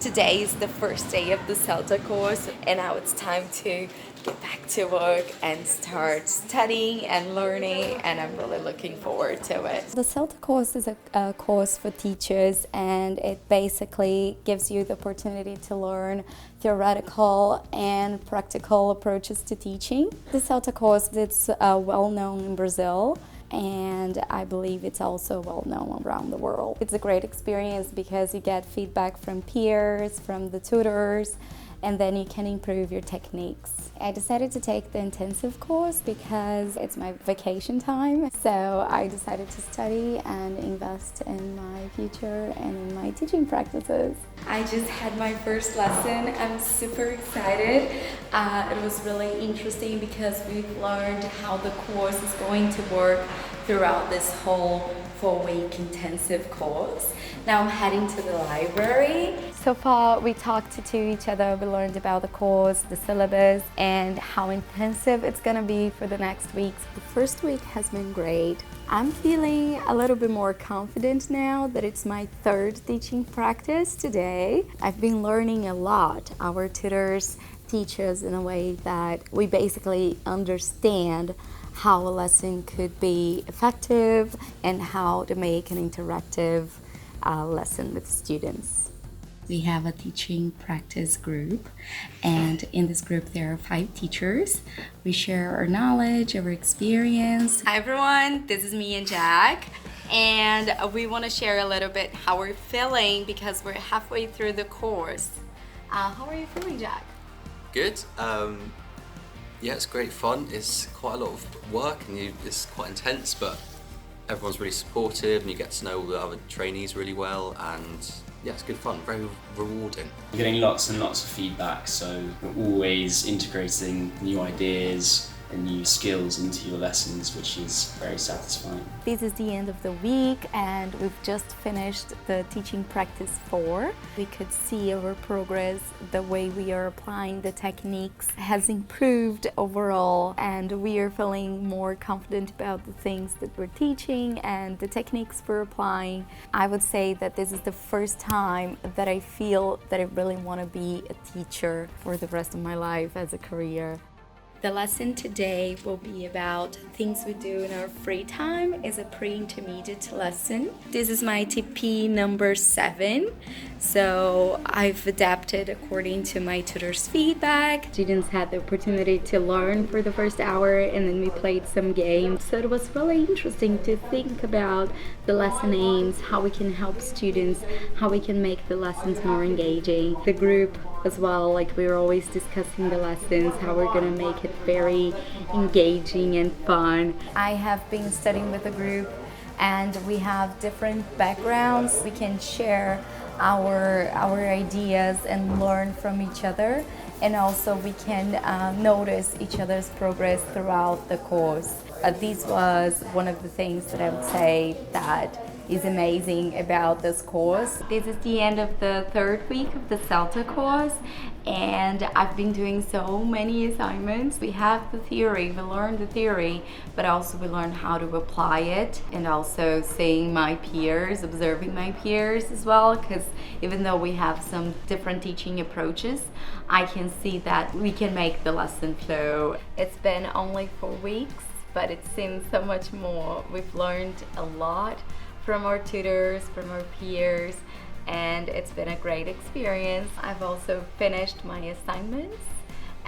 Today is the first day of the CELTA course, and now it's time to get back to work and start studying and learning, and I'm really looking forward to it. The CELTA course is a course for teachers, and it basically gives you the opportunity to learn theoretical and practical approaches to teaching. The CELTA course is well known in Brazil, and I believe it's also well known around the world. It's a great experience because you get feedback from peers, from the tutors, and then you can improve your techniques. I decided to take the intensive course because it's my vacation time, so I decided to study and invest in my future and in my teaching practices. I just had my first lesson. I'm super excited. It was really interesting because we've learned how the course is going to work throughout this whole 4-week intensive course. Now I'm heading to the library. So far we talked to each other, we learned about the course, the syllabus, and how intensive it's gonna be for the next weeks. The first week has been great. I'm feeling a little bit more confident now that it's my third teaching practice today. I've been learning a lot. Our tutors teach us in a way that we basically understand how a lesson could be effective and how to make an interactive lesson with students. We have a teaching practice group, and in this group there are 5 teachers. We share our knowledge, our experience. Hi everyone, this is me and Jack, and we want to share a little bit how we're feeling because we're halfway through the course. How are you feeling, Jack? Good. Yeah, it's great fun. It's quite a lot of work and it's quite intense, but everyone's really supportive and you get to know all the other trainees really well, and yeah, it's good fun, very rewarding. We're getting lots and lots of feedback, so we're always integrating new ideas and new skills into your lessons, which is very satisfying. This is the end of the week and we've just finished the teaching practice 4. We could see our progress, the way we are applying the techniques has improved overall, and we are feeling more confident about the things that we're teaching and the techniques we're applying. I would say that this is the first time that I feel that I really want to be a teacher for the rest of my life as a career. The lesson today will be about things we do in our free time. It's a pre-intermediate lesson. This is my TP number 7. So I've adapted according to my tutor's feedback. Students had the opportunity to learn for the first hour, and then we played some games. So it was really interesting to think about the lesson aims, how we can help students, how we can make the lessons more engaging. The group as well, like we were always discussing the lessons, how we're gonna make it very engaging and fun. I have been studying with a group and we have different backgrounds. We can share our ideas and learn from each other, and also we can notice each other's progress throughout the course. This was one of the things that I would say that is amazing about this course. This is the end of the 3rd week of the CELTA course, and I've been doing so many assignments. We have the theory, we learn the theory, but also we learn how to apply it, and also seeing my peers, observing my peers as well, because even though we have some different teaching approaches, I can see that we can make the lesson flow. It's been only 4 weeks, but it seems so much more. We've learned a lot from our tutors, from our peers, and it's been a great experience. I've also finished my assignments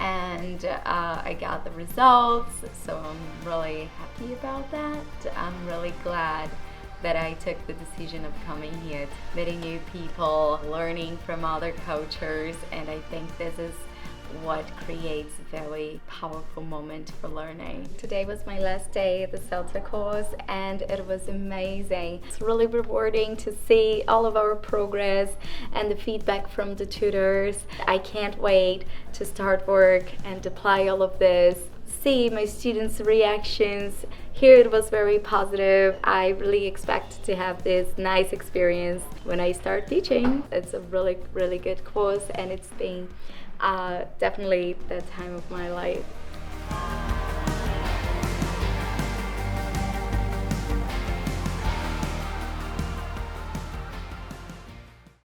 and I got the results, so I'm really happy about that. I'm really glad that I took the decision of coming here, meeting new people, learning from other cultures, and I think this is what creates a very powerful moment for learning. Today was my last day at the CELTA course and it was amazing. It's really rewarding to see all of our progress and the feedback from the tutors. I can't wait to start work and apply all of this, see my students' reactions. Here it was very positive. I really expect to have this nice experience when I start teaching. It's a really, really good course, and it's been definitely the time of my life.